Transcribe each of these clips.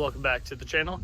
welcome back to the channel.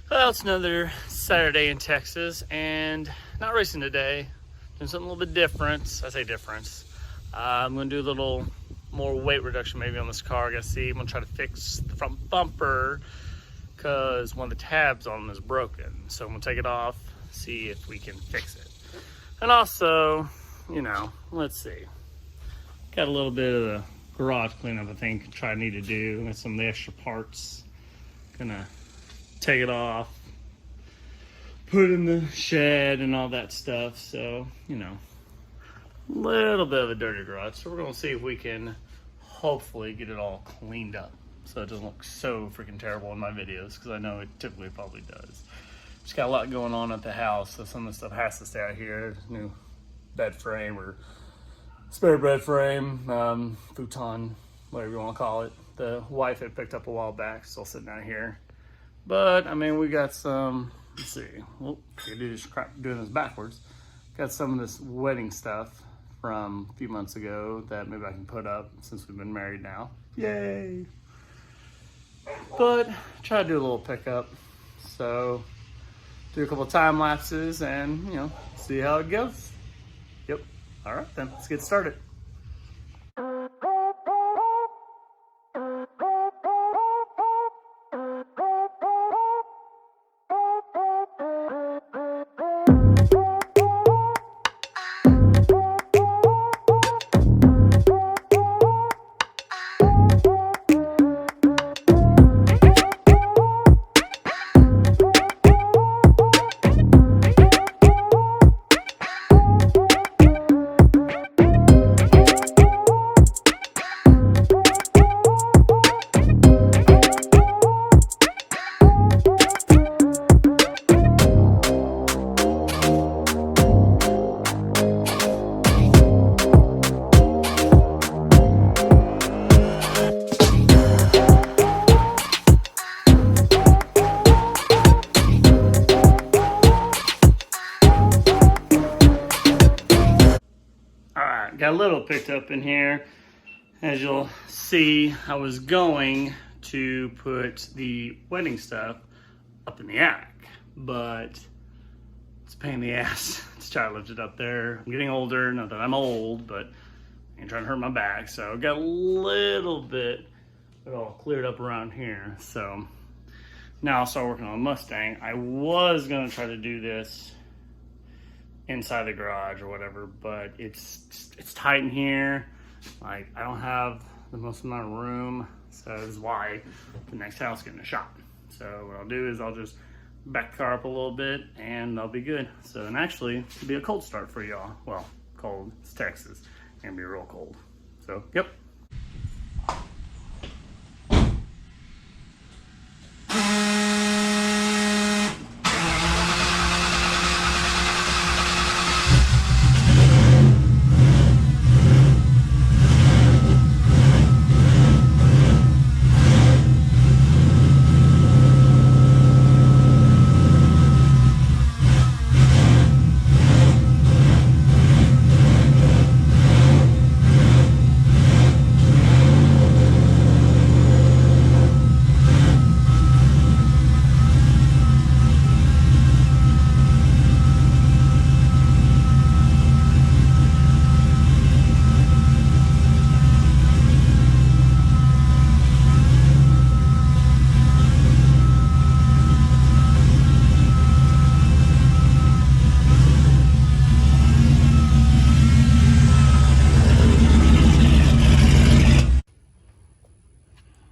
Well, it's another Saturday in Texas and not racing today. Doing something a little bit different. I say different. I'm gonna do a little more weight reduction maybe on this car. I'm gonna try to fix the front bumper because one of the tabs on them is broken. So I'm gonna take it off, see if we can fix it. And also, you know, let's see. Got a little bit of the garage cleanup I think I need to do with some of the extra parts. Gonna take it off, put it in the shed and all that stuff. So, you know, a little bit of a dirty garage. So we're gonna see if we can hopefully get it all cleaned up so it doesn't look so freaking terrible in my videos, because I know it typically probably does. Just got a lot going on at the house, so some of the stuff has to stay out here. New bed frame or spare bed frame, futon, whatever you want to call it. The wife had picked up a while back, still sitting out here. But I mean, we got some, let's see, well, I do this crap doing this backwards. Got some of this wedding stuff from a few months ago that maybe I can put up since we've been married now. Yay! But try to do a little pickup. So do a couple of time lapses and, you know, see how it goes. Yep. All right, then let's get started. Got a little picked up in here. As you'll see, I was going to put the wedding stuff up in the attic, but it's a pain in the ass to try to lift it up there. I'm getting older, not that I'm old, but I'm trying to hurt my back. So I got a little bit it all cleared up around here. So now I'll start working on the Mustang. I was gonna try to do this inside the garage or whatever, but it's tight in here. Like, I don't have the most amount of room, so this is why the next house getting a shop. So what I'll do is I'll just back the car up a little bit and I'll be good. So, and actually it'll be a cold start for y'all. Well, cold, it's Texas, it's gonna be real cold. So, yep.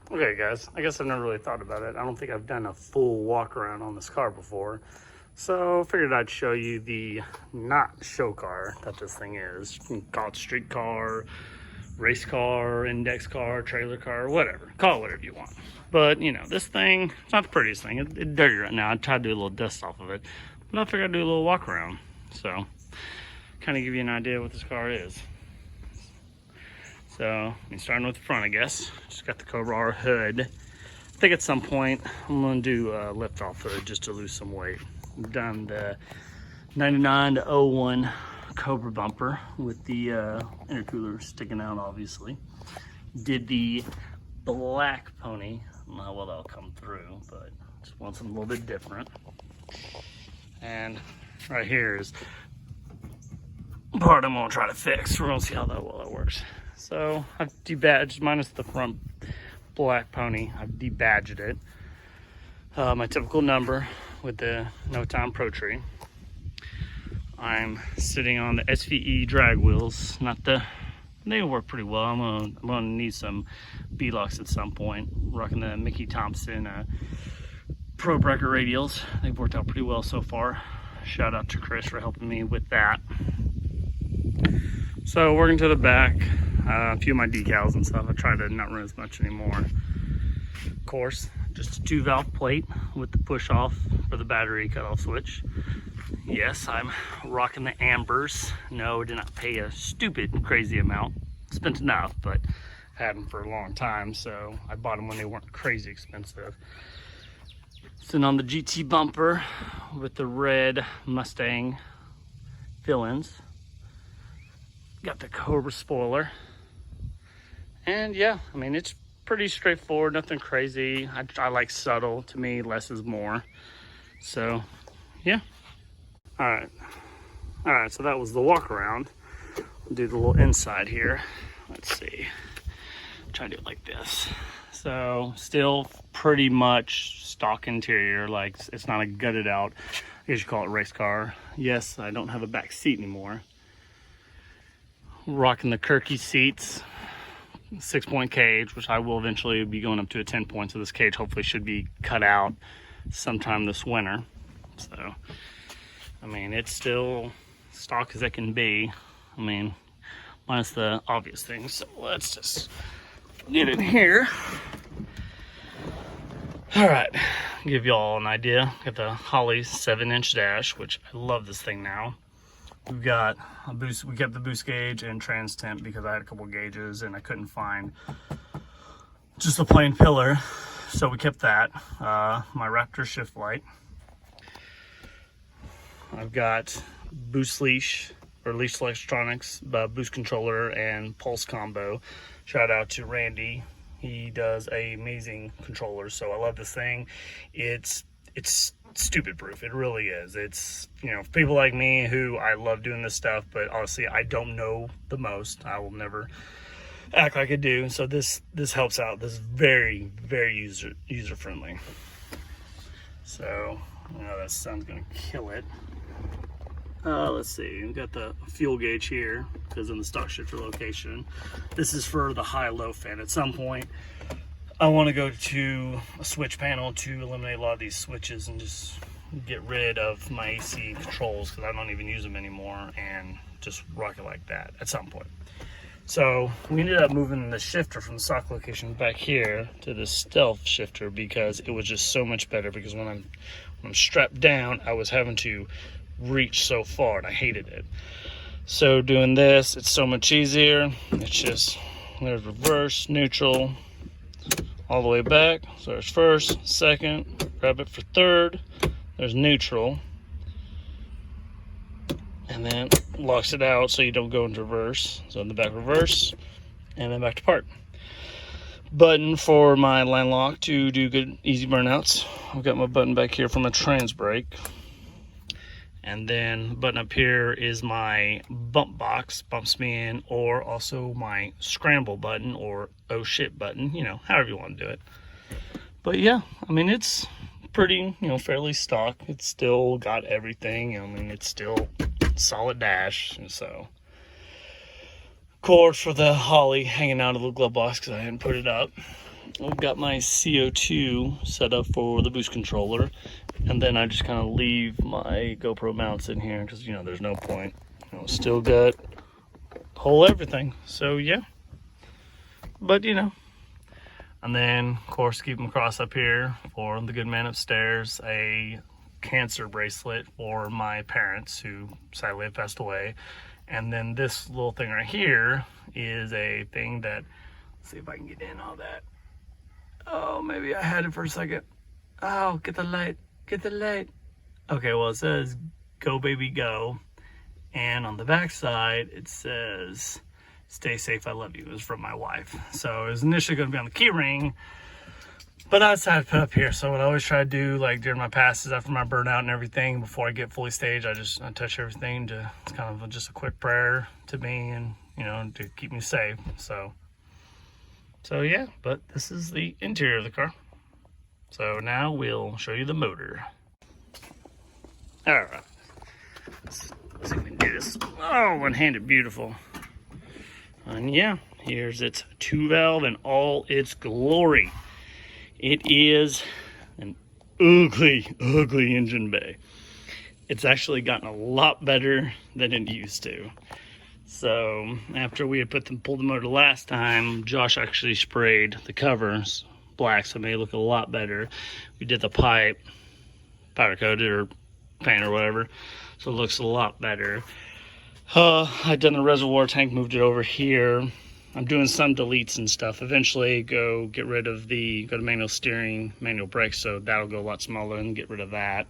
Okay guys, I guess I've never really thought about it. I don't think I've done a full walk around on this car before. So figured I'd show you the not show car that this thing is. You can call it street car, race car, index car, trailer car, whatever. Call it whatever you want. But you know, this thing, it's not the prettiest thing. It's dirty right now. I tried to do a little dust off of it, but I figured I'd do a little walk around. So kind of give you an idea what this car is. So, starting with the front, I guess. Just got the Cobra R hood. I think at some point I'm gonna do a lift off hood just to lose some weight. I've done the 99 to 01 Cobra bumper with the intercooler sticking out, obviously. Did the black pony. I don't know how well that'll come through, but just want something a little bit different. And right here is part I'm gonna try to fix. We're gonna see how well that works. So I've debadged, minus the front black pony, I've debadged it. My typical number with the No Time Pro Tree. I'm sitting on the SVE drag wheels, they work pretty well. I'm gonna need some B-locks at some point. Rocking the Mickey Thompson Pro Bracket radials. They've worked out pretty well so far. Shout out to Chris for helping me with that. So working to the back, a few of my decals and stuff. I try to not run as much anymore. Of course, just a 2-valve plate with the push off for the battery cutoff switch. Yes, I'm rocking the Ambers. No, did not pay a stupid crazy amount. Spent enough, but had them for a long time, so I bought them when they weren't crazy expensive. Sitting on the GT bumper with the red Mustang fill-ins. Got the Cobra spoiler. And yeah, I mean, it's pretty straightforward, nothing crazy. I like subtle. To me, less is more. So, yeah. All right, so that was the walk around. I'll do the little inside here. Let's see. Try to do it like this. So, still pretty much stock interior, like it's not a gutted out, I guess you call it race car. Yes, I don't have a back seat anymore. Rocking the Kirky seats, 6-point cage, which I will eventually be going up to a 10-point, so this cage hopefully should be cut out sometime this winter. So, I mean, it's still stock as it can be. I mean, minus the obvious things. So let's just get in here. All right, give you all an idea. Got the Holley 7-inch dash, which I love this thing now. We've got a boost. We kept the boost gauge and trans temp because I had a couple gauges and I couldn't find just a plain pillar, so we kept that. My Raptor shift light. I've got boost leash or leash electronics, boost controller, and pulse combo. Shout out to Randy. He does an amazing controller, so I love this thing. It's stupid proof. It really is. It's, you know, for people like me who I love doing this stuff, but honestly I don't know the most. I will never act like I do. So this helps out. This is very, very user friendly. So, you know, that sun's gonna kill it. Let's see, we've got the fuel gauge here because in the stock shifter location. This is for the high-low fan. At some point, I want to go to a switch panel to eliminate a lot of these switches and just get rid of my AC controls because I don't even use them anymore and just rock it like that at some point. So we ended up moving the shifter from the stock location back here to the stealth shifter because it was just so much better, because when I'm strapped down, I was having to reach so far and I hated it. So doing this, it's so much easier. It's just, there's reverse, neutral, all the way back. So there's first, second, grab it for third, there's neutral, and then locks it out so you don't go into reverse. So in the back, reverse, and then back to park. Button for my line lock to do good easy burnouts. I've got my button back here for my trans brake. And then the button up here is my bump box, bumps me in, or also my scramble button or oh shit button, you know, however you want to do it. But yeah, I mean, it's pretty, you know, fairly stock. It's still got everything. I mean, it's still solid dash. And so, cord for the Holley hanging out of the glove box because I hadn't put it up. I've got my CO2 set up for the boost controller, and then I just kind of leave my GoPro mounts in here because, you know, there's no point. You know, still got whole everything. So yeah, but you know, and then of course keep them across up here for the good man upstairs, a cancer bracelet for my parents who sadly have passed away, and then this little thing right here is a thing that, let's see if I can get in all that. Oh, maybe I had it for a second. Oh, get the light, get the light. Okay, well, it says go baby go, and on the back side it says "Stay safe, I love you," is from my wife. So it was initially going to be on the key ring, but I decided to put up here. So what I always try to do, like during my passes after my burnout and everything, before I get fully staged, I touch everything it's kind of just a quick prayer to me, and you know, to keep me safe. So yeah, but this is the interior of the car. So now we'll show you the motor. All right, let's see if we can do this. Oh, one-handed, beautiful. And yeah, here's its 2-valve in all its glory. It is an ugly, ugly engine bay. It's actually gotten a lot better than it used to. So after we had pulled the motor last time, Josh actually sprayed the covers black, so it made it look a lot better. We did the pipe, powder coated or paint or whatever, so it looks a lot better. I've done the reservoir tank, moved it over here. I'm doing some deletes and stuff. Eventually go to manual steering, manual brakes, so that'll go a lot smaller, and get rid of that.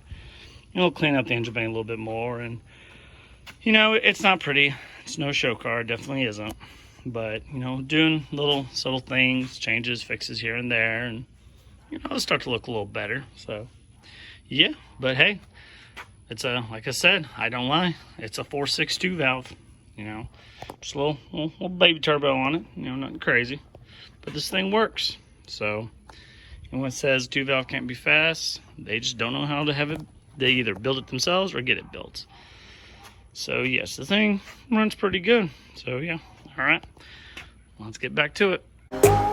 You know, clean up the engine bay a little bit more. And you know, it's not pretty. It's no show car, definitely isn't. But you know, doing little subtle things, changes, fixes here and there, and you know, it'll start to look a little better. So yeah, but hey, it's like I said, I don't lie, it's a 4.62 valve. You know, just a little baby turbo on it, you know, nothing crazy, but this thing works. So anyone says 2-valve can't be fast, they just don't know how to have it. They either build it themselves or get it built. So yes, the thing runs pretty good. So yeah, all right, let's get back to it.